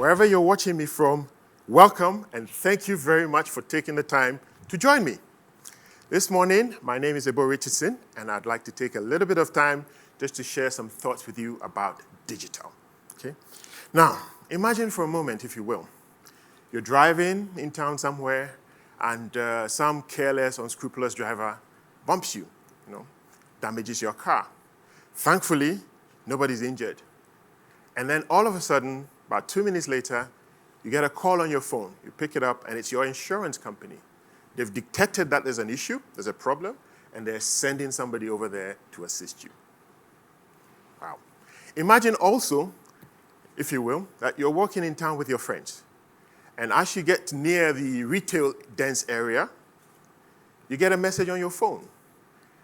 Wherever you're watching me from, welcome and thank you very much for taking the time to join me. This morning, my name is Ebo Richardson, and I'd like to take a little bit of time just to share some thoughts with you about digital. Okay? Now, imagine for a moment, if you will, you're driving in town somewhere, and some careless, unscrupulous driver bumps you, damages your car. Thankfully, nobody's injured. And then all of a sudden, about 2 minutes later, you get a call on your phone. You pick it up, and it's your insurance company. They've detected that there's an issue, there's a problem, and they're sending somebody over there to assist you. Wow. Imagine also, if you will, that you're walking in town with your friends. And as you get near the retail dense area, you get a message on your phone.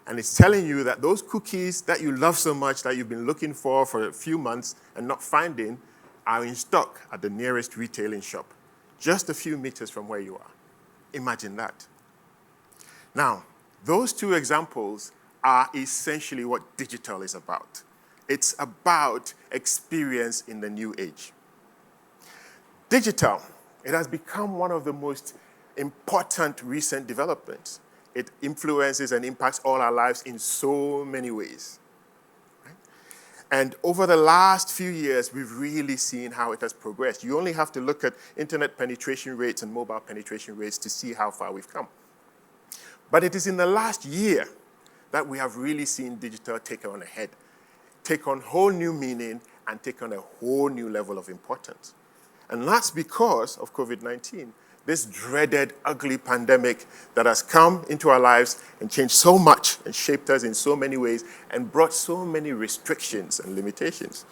And it's telling you that those cookies that you love so much, that you've been looking for a few months and not finding, are in stock at the nearest retailing shop, just a few meters from where you are. Imagine that. Now, those two examples are essentially what digital is about. It's about experience in the new age. Digital, it has become one of the most important recent developments. It influences and impacts all our lives in so many ways. Right? And over the last few years, we've really seen how it has progressed. You only have to look at internet penetration rates and mobile penetration rates to see how far we've come. But it is in the last year that we have really seen digital take on whole new meaning, and take on a whole new level of importance. And that's because of COVID-19. This dreaded, ugly pandemic that has come into our lives and changed so much and shaped us in so many ways and brought so many restrictions and limitations.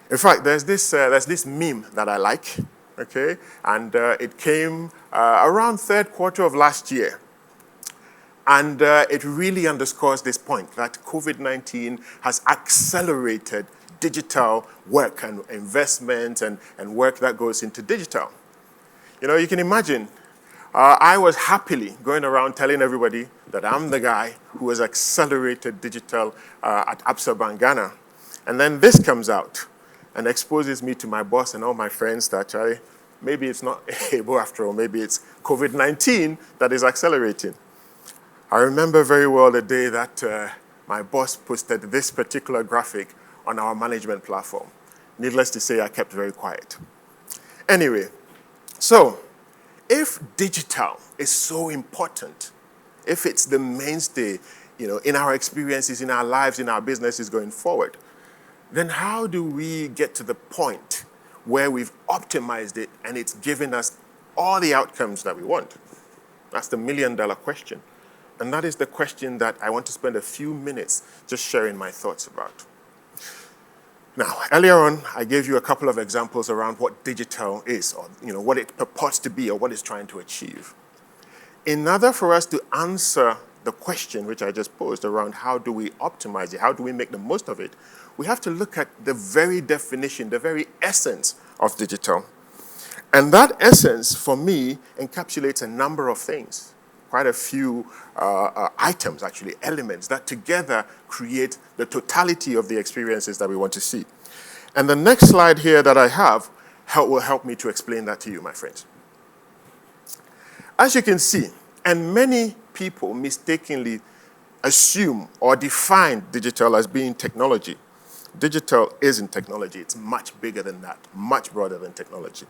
In fact, there's this meme that I like, okay? And it came around third quarter of last year. And it really underscores this point that COVID-19 has accelerated digital work and investment and work that goes into digital. You can imagine, I was happily going around telling everybody that I'm the guy who has accelerated digital at Absa Ghana. And then this comes out and exposes me to my boss and all my friends that maybe it's not Ebo after all, maybe it's COVID-19 that is accelerating. I remember very well the day that my boss posted this particular graphic on our management platform. Needless to say, I kept very quiet. Anyway, so, if digital is so important, if it's the mainstay, in our experiences, in our lives, in our businesses going forward, then how do we get to the point where we've optimized it and it's given us all the outcomes that we want? That's the million-dollar question. And that is the question that I want to spend a few minutes just sharing my thoughts about. Now, earlier on, I gave you a couple of examples around what digital is, or what it purports to be, or what it's trying to achieve. In order for us to answer the question which I just posed around how do we optimize it, how do we make the most of it, we have to look at the very definition, the very essence of digital. And that essence, for me, encapsulates a number of things. Quite a few items, actually, elements that together create the totality of the experiences that we want to see. And the next slide here that I have will help me to explain that to you, my friends. As you can see, and many people mistakenly assume or define digital as being technology. Digital isn't technology. It's much bigger than that, much broader than technology.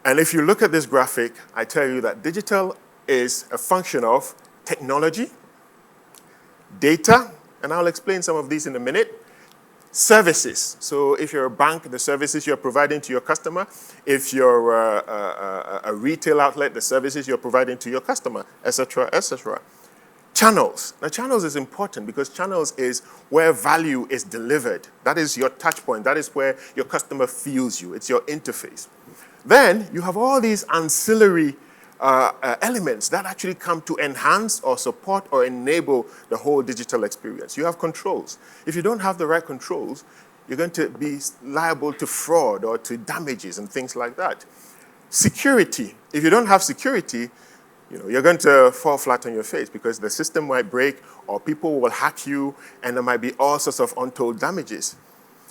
And if you look at this graphic, I tell you that digital is a function of technology, data, and I'll explain some of these in a minute, services. So if you're a bank, the services you're providing to your customer. If you're a retail outlet, the services you're providing to your customer, etc., etc. Channels. Now, channels is important because channels is where value is delivered. That is your touch point. That is where your customer feels you. It's your interface. Then you have all these ancillary elements that actually come to enhance or support or enable the whole digital experience. You have controls. If you don't have the right controls, you're going to be liable to fraud or to damages and things like that. Security. If you don't have security, you're going to fall flat on your face because the system might break or people will hack you and there might be all sorts of untold damages.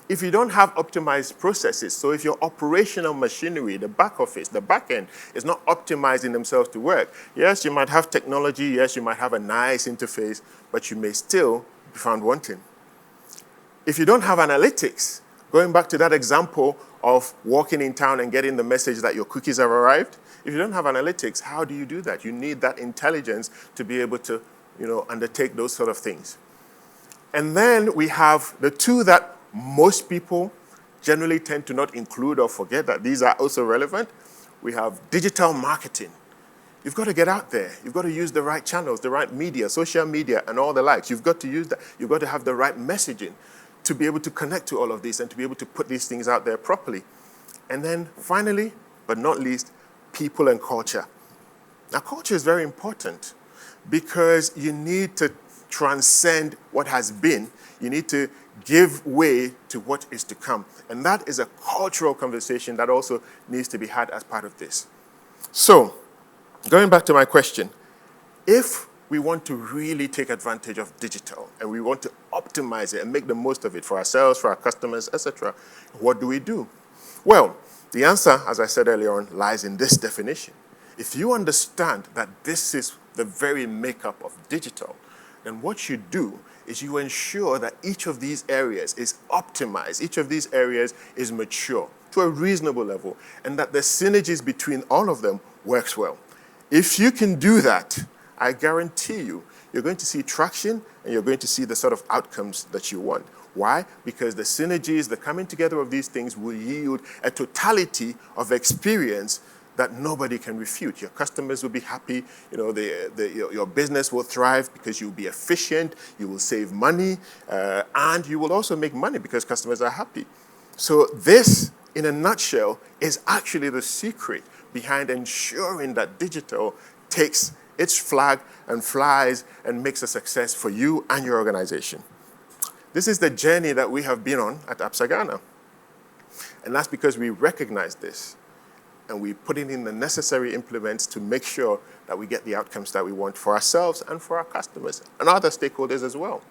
if you don't have optimized processes, so if your operational machinery, the back office, the back end, is not optimizing themselves to work, yes, you might have technology, yes, you might have a nice interface, but you may still be found wanting. If you don't have analytics, going back to that example of walking in town and getting the message that your cookies have arrived, if you don't have analytics, how do you do that? You need that intelligence to be able to, undertake those sort of things. And then we have the two that most people generally tend to not include or forget that these are also relevant. We have digital marketing. You've got to get out there. You've got to use the right channels, the right media, social media, and all the likes. You've got to use that. You've got to have the right messaging to be able to connect to all of this and to be able to put these things out there properly. And then finally, but not least, people and culture. Now, culture is very important because you need to transcend what has been. You need to give way to what is to come. And that is a cultural conversation that also needs to be had as part of this. So, going back to my question, if we want to really take advantage of digital and we want to optimize it and make the most of it for ourselves, for our customers, etc., what do we do? Well, the answer, as I said earlier on, lies in this definition. If you understand that this is the very makeup of digital, then what you do is you ensure that each of these areas is optimized, each of these areas is mature to a reasonable level, and that the synergies between all of them works well. If you can do that, I guarantee you, you're going to see traction and you're going to see the sort of outcomes that you want. Why? Because the synergies, the coming together of these things will yield a totality of experience that nobody can refute. Your customers will be happy, your business will thrive because you'll be efficient, you will save money, and you will also make money because customers are happy. So this, in a nutshell, is actually the secret behind ensuring that digital takes its flag and flies and makes a success for you and your organization. This is the journey that we have been on at Absa Ghana. And that's because we recognize this and we put in the necessary implements to make sure that we get the outcomes that we want for ourselves and for our customers and other stakeholders as well.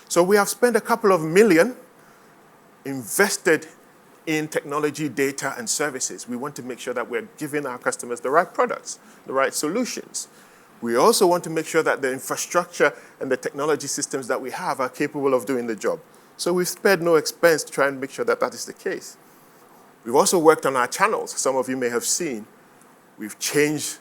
So we have spent a couple of million invested in technology, data, and services. We want to make sure that we're giving our customers the right products, the right solutions. We also want to make sure that the infrastructure and the technology systems that we have are capable of doing the job. So we've spared no expense to try and make sure that that is the case. We've also worked on our channels. Some of you may have seen. We've changed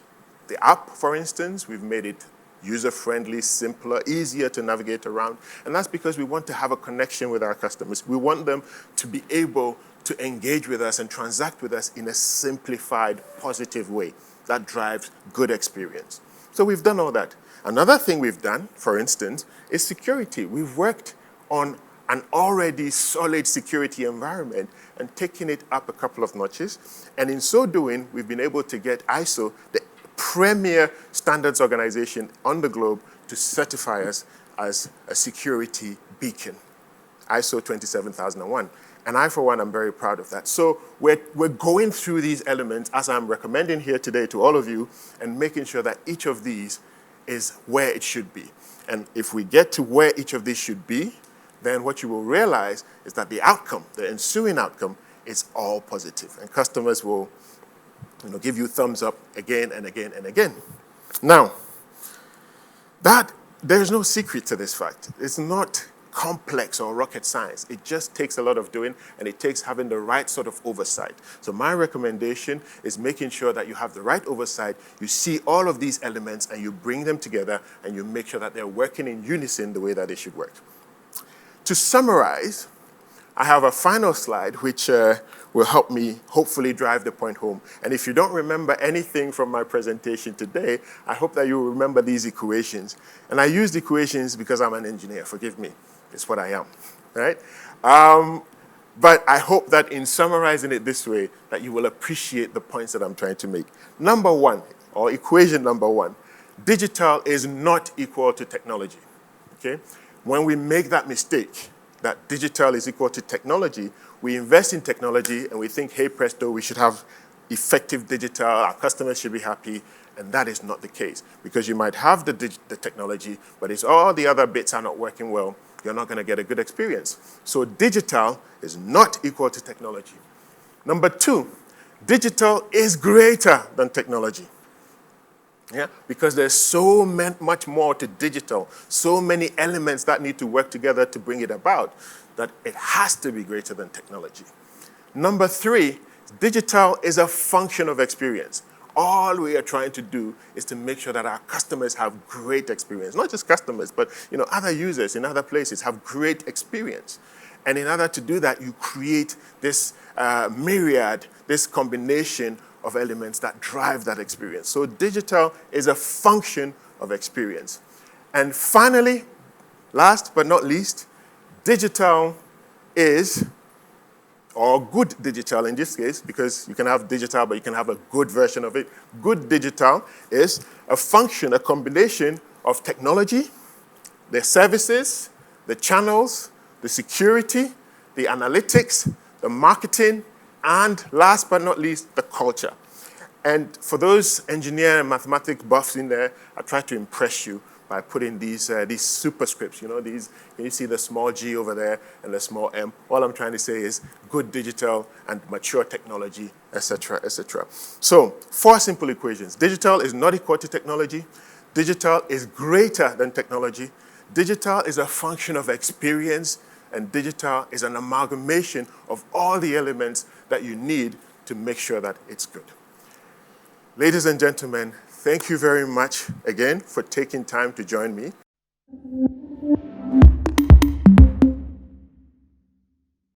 the app, for instance. We've made it user-friendly, simpler, easier to navigate around. And that's because we want to have a connection with our customers. We want them to be able to engage with us and transact with us in a simplified, positive way that drives good experience. So we've done all that. Another thing we've done, for instance, is security. We've worked on an already solid security environment and taken it up a couple of notches. And in so doing, we've been able to get ISO, the premier standards organization on the globe, to certify us as a security beacon, ISO 27001. And I, for one, am very proud of that. So we're going through these elements, as I'm recommending here today to all of you, and making sure that each of these is where it should be. And if we get to where each of these should be, then what you will realize is that the outcome, the ensuing outcome, is all positive. And customers will give you thumbs up again and again and again. Now, there's no secret to this fact. It's not complex or rocket science. It just takes a lot of doing, and it takes having the right sort of oversight. So my recommendation is making sure that you have the right oversight, you see all of these elements, and you bring them together, and you make sure that they're working in unison the way that they should work. To summarize, I have a final slide which will help me hopefully drive the point home. And if you don't remember anything from my presentation today, I hope that you will remember these equations. And I use equations because I'm an engineer, forgive me. It's what I am, right? But I hope that in summarizing it this way, that you will appreciate the points that I'm trying to make. Number one, or equation number one, digital is not equal to technology, okay? When we make that mistake, that digital is equal to technology, we invest in technology and we think, hey, presto, we should have effective digital, our customers should be happy, and that is not the case. Because you might have the technology, but it's all the other bits are not working well. you're not going to get a good experience. So digital is not equal to technology. Number two, digital is greater than technology. Yeah, because there's so much more to digital, so many elements that need to work together to bring it about, that it has to be greater than technology. Number three, digital is a function of experience. All we are trying to do is to make sure that our customers have great experience. Not just customers, but other users in other places have great experience. And in order to do that, you create this myriad, this combination of elements that drive that experience. So digital is a function of experience. And finally, last but not least, digital is, or good digital in this case, because you can have digital, but you can have a good version of it. Good digital is a function, a combination of technology, the services, the channels, the security, the analytics, the marketing, and last but not least, the culture. And for those engineer and mathematics buffs in there, I try to impress you by putting these superscripts. Can you see the small g over there and the small m? All I'm trying to say is good digital and mature technology, etc., etc. So 4 simple equations. Digital is not equal to technology. Digital is greater than technology. Digital is a function of experience, and digital is an amalgamation of all the elements that you need to make sure that it's good. Ladies and gentlemen, thank you very much again for taking time to join me.